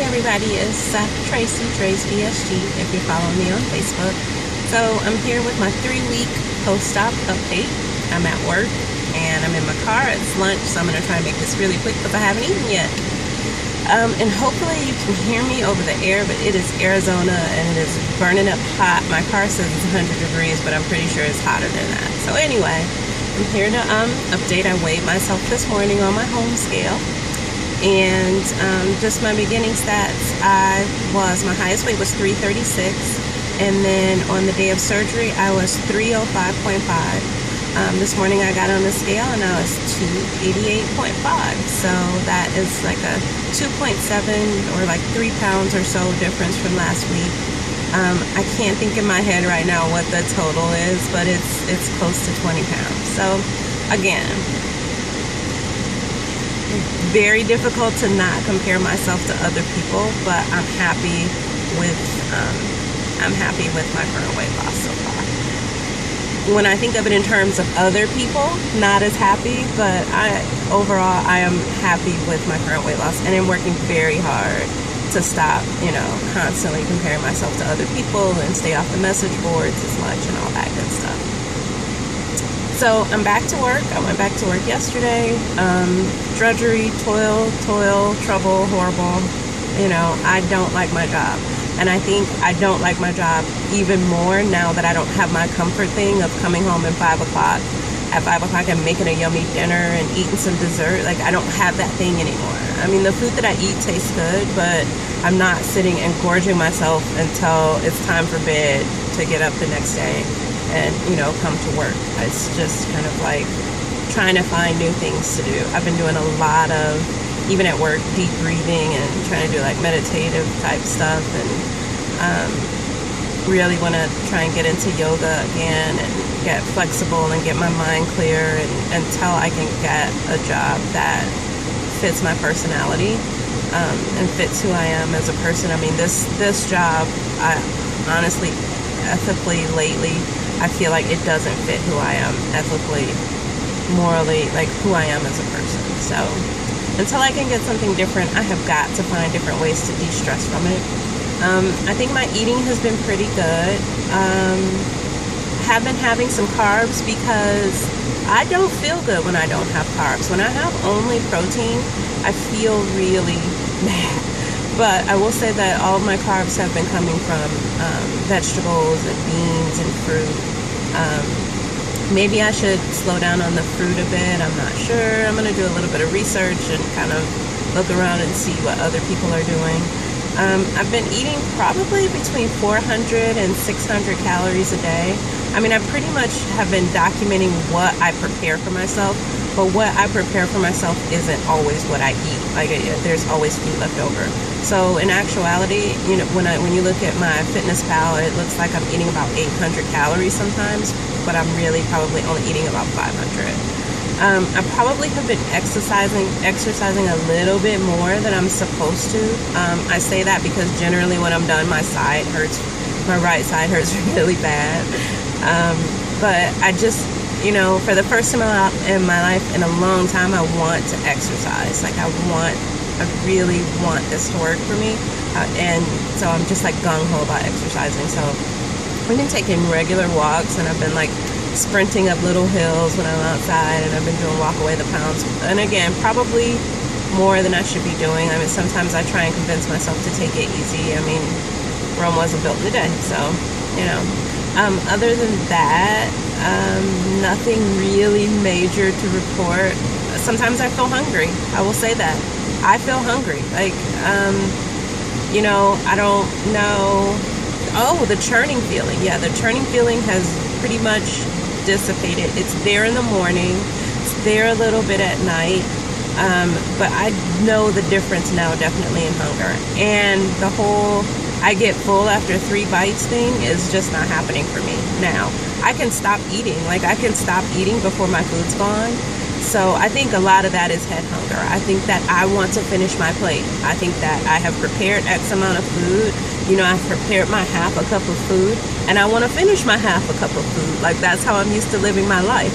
everybody, it's Tracy, Trey's VSG, if you're following me on Facebook. So I'm here with my 3-week post-op update. I'm at work and I'm in my car. It's lunch, so I'm going to try and make this really quick because I haven't eaten yet. And hopefully you can hear me over the air, but it is Arizona and it is burning up hot. My car says it's 100 degrees, but I'm pretty sure it's hotter than that. So anyway, I'm here to update. I weighed myself this morning on my home scale. And just my beginning stats, my highest weight was 336, and then on the day of surgery I was 305.5. This morning I got on the scale and I was 288.5, so that is like a 2.7 or like 3 pounds or so difference from last week. I can't think in my head right now what the total is, but it's close to 20 pounds. So again, very difficult to not compare myself to other people, but I'm happy with my current weight loss so far. When I think of it in terms of other people, not as happy, but overall I am happy with my current weight loss, and I'm working very hard to stop, constantly comparing myself to other people and stay off the message boards as much and all that good stuff. So I'm back to work. I went back to work yesterday. Drudgery, toil, trouble, horrible. I don't like my job. And I think I don't like my job even more now that I don't have my comfort thing of coming home at 5 o'clock. At 5 o'clock and making a yummy dinner and eating some dessert. Like, I don't have that thing anymore. I mean, the food that I eat tastes good, but I'm not sitting and gorging myself until it's time for bed to get up the next day and come to work. It's just kind of like trying to find new things to do. I've been doing a lot of, even at work, deep breathing and trying to do like meditative type stuff, and really want to try and get into yoga again and get flexible and get my mind clear until I can get a job that fits my personality and fits who I am as a person. I mean, this job, I honestly, ethically, lately, I feel like it doesn't fit who I am ethically, morally, like who I am as a person. So until I can get something different, I have got to find different ways to de-stress from it. I think my eating has been pretty good. Have been having some carbs because I don't feel good when I don't have carbs. When I have only protein, I feel really bad. But I will say that all of my carbs have been coming from vegetables and beans and fruit. Maybe I should slow down on the fruit a bit. I'm not sure. I'm going to do a little bit of research and kind of look around and see what other people are doing. I've been eating probably between 400 and 600 calories a day. I mean, I pretty much have been documenting what I prepare for myself, but what I prepare for myself isn't always what I eat. Like, there's always food left over. So in actuality, when you look at my FitnessPal, it looks like I'm eating about 800 calories sometimes, but I'm really probably only eating about 500. I probably have been exercising a little bit more than I'm supposed to. I say that because generally when I'm done, my side hurts. My right side hurts really bad. But I just, for the first time in my life in a long time, I want to exercise. Like, I really want this to work for me. And so I'm just like gung-ho about exercising. So I've been taking regular walks, and I've been like sprinting up little hills when I'm outside, and I've been doing walk away the pounds. And again, probably more than I should be doing. I mean, sometimes I try and convince myself to take it easy. I mean, Rome wasn't built in a day, so, Other than that, nothing really major to report. Sometimes I feel hungry. I will say that. I feel hungry. Like, I don't know. Oh, the churning feeling. Yeah, the churning feeling has pretty much dissipated. It's there in the morning. It's there a little bit at night. But I know the difference now, definitely in hunger. And the whole I get full after 3 bites thing is just not happening for me now. I can stop eating. Like, I can stop eating before my food's gone. So I think a lot of that is head hunger. I think that I want to finish my plate. I think that I have prepared X amount of food. I've prepared my half a cup of food, and I want to finish my half a cup of food. Like, that's how I'm used to living my life.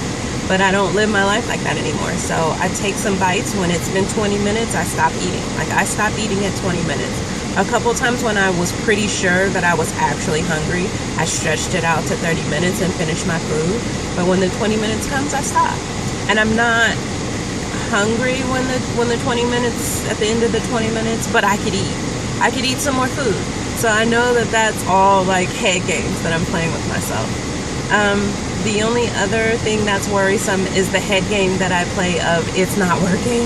But I don't live my life like that anymore. So I take some bites. When it's been 20 minutes, I stop eating. Like, I stop eating at 20 minutes. A couple times when I was pretty sure that I was actually hungry, I stretched it out to 30 minutes and finished my food. But when the 20 minutes comes, I stop. And I'm not hungry when the 20 minutes, at the end of the 20 minutes, but I could eat. I could eat some more food. So I know that that's all like head games that I'm playing with myself. The only other thing that's worrisome is the head game that I play of it's not working.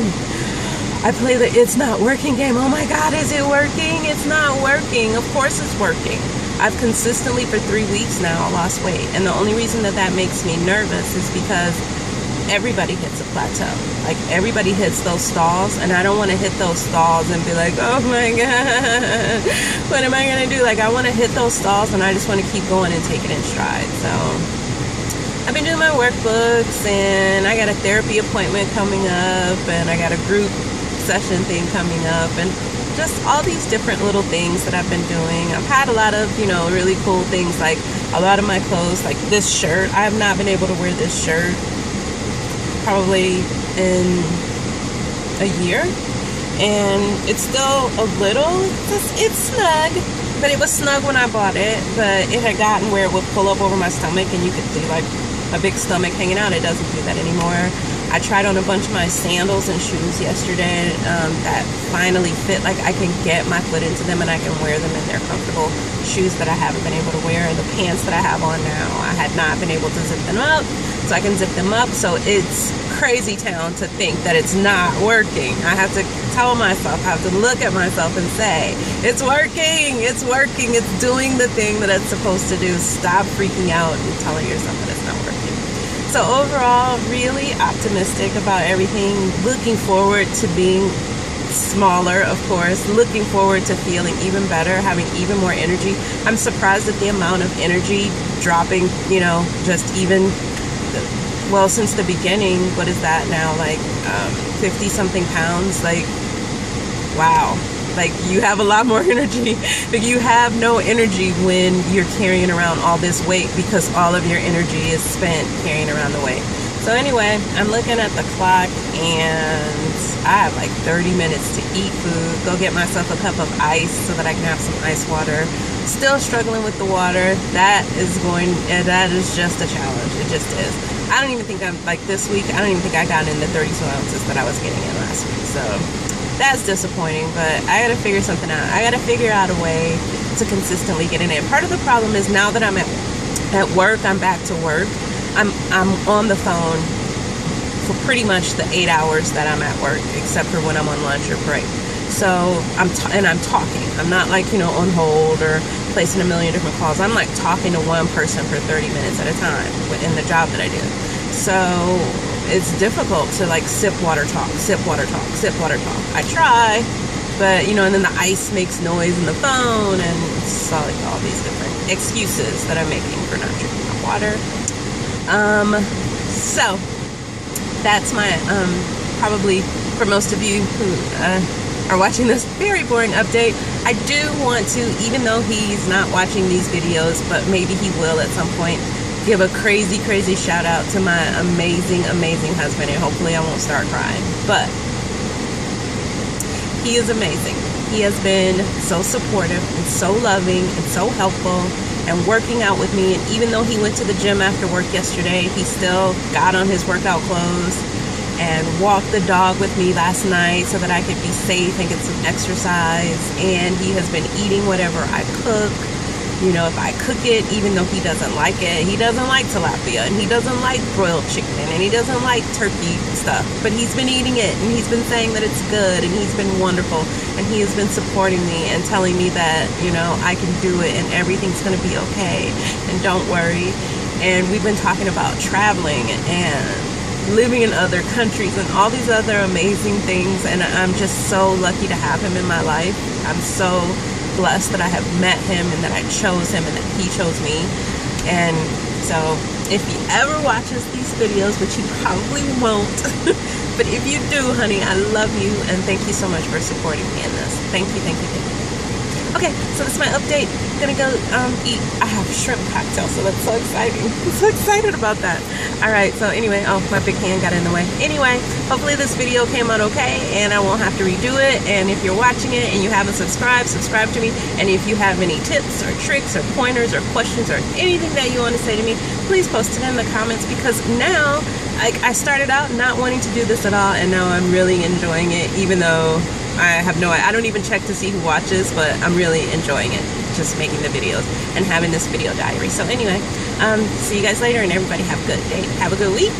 I play the it's not working game. Oh my God, is it working? It's not working. Of course it's working. I've consistently for 3 weeks now lost weight. And the only reason that that makes me nervous is because everybody hits a plateau. Like everybody hits those stalls, and I don't want to hit those stalls and be like, oh my God, what am I going to do? Like I want to hit those stalls and I just want to keep going and take it in stride. So I've been doing my workbooks, and I got a therapy appointment coming up, and I got a group session thing coming up, and just all these different little things that I've been doing. I've had a lot of, you know, really cool things, like a lot of my clothes, like this shirt. I have not been able to wear this shirt probably in a year, and it's still a little, it's snug, but it was snug when I bought it, but it had gotten where it would pull up over my stomach and you could see like a big stomach hanging out. It doesn't do that anymore. I tried on a bunch of my sandals and shoes yesterday that finally fit. Like I can get my foot into them and I can wear them, and they're comfortable shoes that I haven't been able to wear. And the pants that I have on now, I had not been able to zip them up, so I can zip them up. So it's crazy town to think that it's not working. I have to tell myself, I have to look at myself and say, it's working, it's working, it's doing the thing that it's supposed to do. Stop freaking out and telling yourself that it's not working. So overall, really optimistic about everything. Looking forward to being smaller, of course. Looking forward to feeling even better, having even more energy. I'm surprised at the amount of energy dropping, you know, just even, well, since the beginning. What is that now? Like 50 something pounds. Like, wow. Like you have a lot more energy. Like you have no energy when you're carrying around all this weight, because all of your energy is spent carrying around the weight. So anyway, I'm looking at the clock and I have like 30 minutes to eat food, go get myself a cup of ice so that I can have some ice water. Still struggling with the water. That is just a challenge. It just is. I don't even think I'm like this week. I don't even think I got in the 32 ounces that I was getting in last week. So that's disappointing, but I gotta figure something out. I gotta figure out a way to consistently get in it. Part of the problem is now that I'm at work, I'm back to work, I'm on the phone for pretty much the 8 hours that I'm at work, except for when I'm on lunch or break. So I'm talking. I'm not like, you know, on hold or placing a million different calls. I'm like talking to one person for 30 minutes at a time in the job that I do. So it's difficult to like sip water talk. I try, but you know, and then the ice makes noise in the phone, and it's all, like all these different excuses that I'm making for not drinking my water. So that's my probably for most of you who are watching this very boring update. I do want to, even though he's not watching these videos, but maybe he will at some point, give a crazy shout out to my amazing husband, and hopefully I won't start crying, but he is amazing. He has been so supportive and so loving and so helpful and working out with me. And even though he went to the gym after work yesterday, he still got on his workout clothes and walked the dog with me last night so that I could be safe and get some exercise. And he has been eating whatever I cook. You know, if I cook it, even though he doesn't like it, he doesn't like tilapia, and he doesn't like broiled chicken, and he doesn't like turkey stuff, but he's been eating it, and he's been saying that it's good, and he's been wonderful, and he has been supporting me and telling me that, you know, I can do it, and everything's going to be okay, and don't worry. And we've been talking about traveling and living in other countries and all these other amazing things, and I'm just so lucky to have him in my life. I'm so blessed that I have met him and that I chose him and that he chose me. And so if he ever watches these videos, which he probably won't, but if you do, honey, I love you and thank you so much for supporting me in this. Thank you. Okay, so that's my update. I'm gonna go eat. I have shrimp cocktail, so that's so exciting. I'm so excited about that. All right, so anyway, oh, my big hand got in the way. Anyway, hopefully this video came out okay, and I won't have to redo it. And if you're watching it and you haven't subscribed, subscribe to me. And if you have any tips or tricks or pointers or questions or anything that you want to say to me, please post it in the comments, because now, like, I started out not wanting to do this at all, and now I'm really enjoying it, even though I don't even check to see who watches, but I'm really enjoying it, just making the videos and having this video diary. So anyway, see you guys later, and everybody have a good day. Have a good week.